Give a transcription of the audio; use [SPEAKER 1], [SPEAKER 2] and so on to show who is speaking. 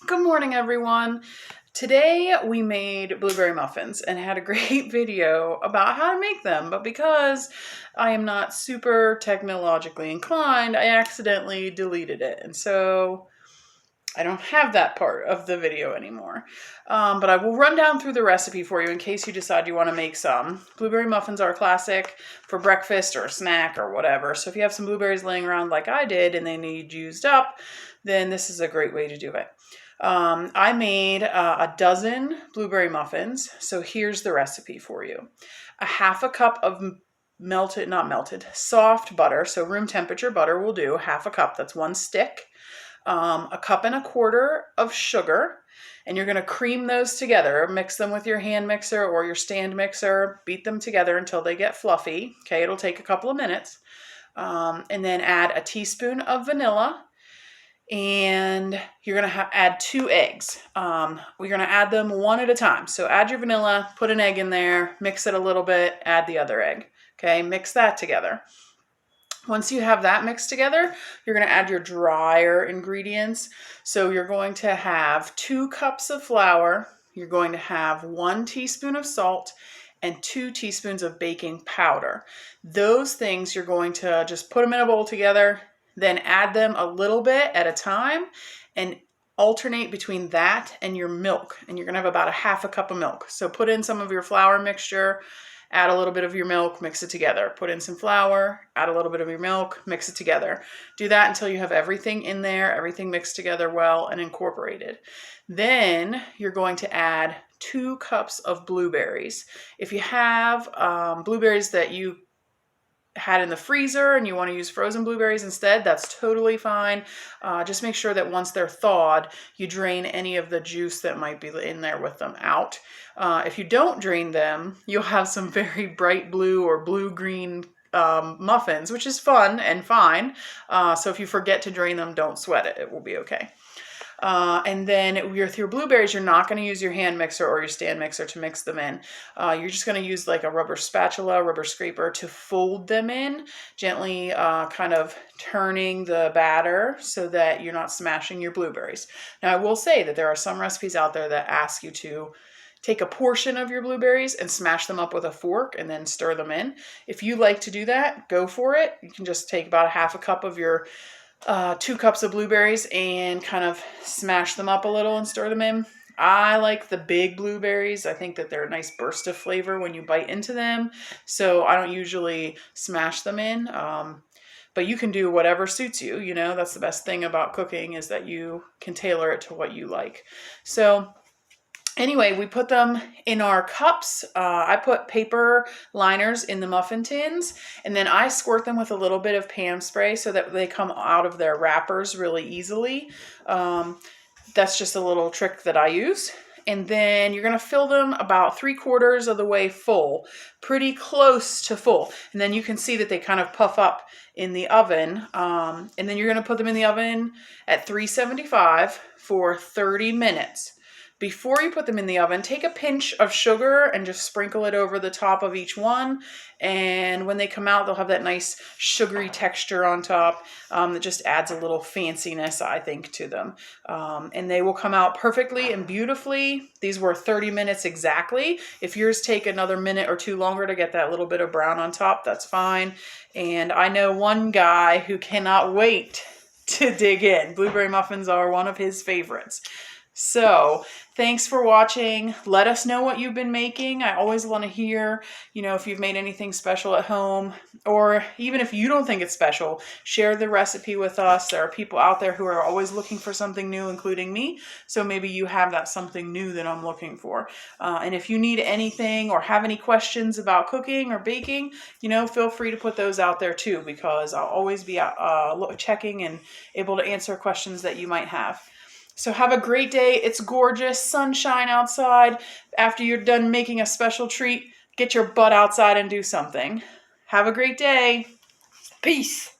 [SPEAKER 1] Good morning, everyone. Today we made blueberry muffins and had a great video about how to make them, but because I am not super technologically inclined, I accidentally deleted it. And so I don't have that part of the video anymore. But I will run down through the recipe for you in case you decide you want to make some. Blueberry muffins are a classic for breakfast or a snack or whatever. So if you have some blueberries laying around like I did and they need used up, then this is a great way to do it. I made a dozen blueberry muffins. So here's the recipe for you. A half a cup of soft butter. So room temperature butter will do. Half a cup, that's one stick. A cup and a quarter of sugar, and you're going to cream those together. Mix them with your hand mixer or your stand mixer. Beat them together until they get fluffy. Okay, it'll take a couple of minutes. And then add a teaspoon of vanilla. And you're going to add 2 eggs. We're going to add them one at a time. So add your vanilla, put an egg in there, mix it a little bit, add the other egg. Okay, mix that together. Once you have that mixed together, you're going to add your drier ingredients. So you're going to have 2 cups of flour. You're going to have 1 teaspoon of salt and 2 teaspoons of baking powder. Those things you're going to just put them in a bowl together, then add them a little bit at a time and alternate between that and your milk. And you're going to have about a half a cup of milk. So put in some of your flour mixture, add a little bit of your milk, mix it together. Put in some flour, add a little bit of your milk, mix it together. Do that until you have everything in there, everything mixed together well and incorporated. Then you're going to add 2 cups of blueberries. If you have blueberries that you had in the freezer and you want to use frozen blueberries instead, that's totally fine. Just make sure that once they're thawed, you drain any of the juice that might be in there with them out. If you don't drain them, you'll have some very bright blue or blue-green muffins, which is fun and fine. So if you forget to drain them, don't sweat it. It will be okay. And then with your blueberries, you're not going to use your hand mixer or your stand mixer to mix them in. You're just going to use like a rubber spatula, rubber scraper to fold them in, gently kind of turning the batter so that you're not smashing your blueberries. Now, I will say that there are some recipes out there that ask you to take a portion of your blueberries and smash them up with a fork and then stir them in. If you like to do that, go for it. You can just take about a half a cup of your 2 cups of blueberries and kind of smash them up a little and stir them in. I like the big blueberries. I think that they're a nice burst of flavor when you bite into them. So I don't usually smash them in. But you can do whatever suits you. You know, that's the best thing about cooking is that you can tailor it to what you like. So anyway, we put them in our cups. I put paper liners in the muffin tins, and then I squirt them with a little bit of Pam spray so that they come out of their wrappers really easily. That's just a little trick that I use. And then you're going to fill them about 3/4 of the way full, pretty close to full. And then you can see that they kind of puff up in the oven. And then you're going to put them in the oven at 375 for 30 minutes. Before you put them in the oven, take a pinch of sugar and just sprinkle it over the top of each one. And when they come out, they'll have that nice sugary texture on top that just adds a little fanciness, I think, to them. And they will come out perfectly and beautifully. These were 30 minutes exactly. If yours take another minute or 2 longer to get that little bit of brown on top, that's fine. And I know one guy who cannot wait to dig in. Blueberry muffins are one of his favorites. So thanks for watching. Let us know what you've been making. I always want to hear, you know, if you've made anything special at home, or even if you don't think it's special, share the recipe with us. There are people out there who are always looking for something new, including me. So maybe you have that something new that I'm looking for. And if you need anything or have any questions about cooking or baking, you know, feel free to put those out there too, because I'll always be checking and able to answer questions that you might have. So have a great day. It's gorgeous, sunshine outside. After you're done making a special treat, get your butt outside and do something. Have a great day. Peace.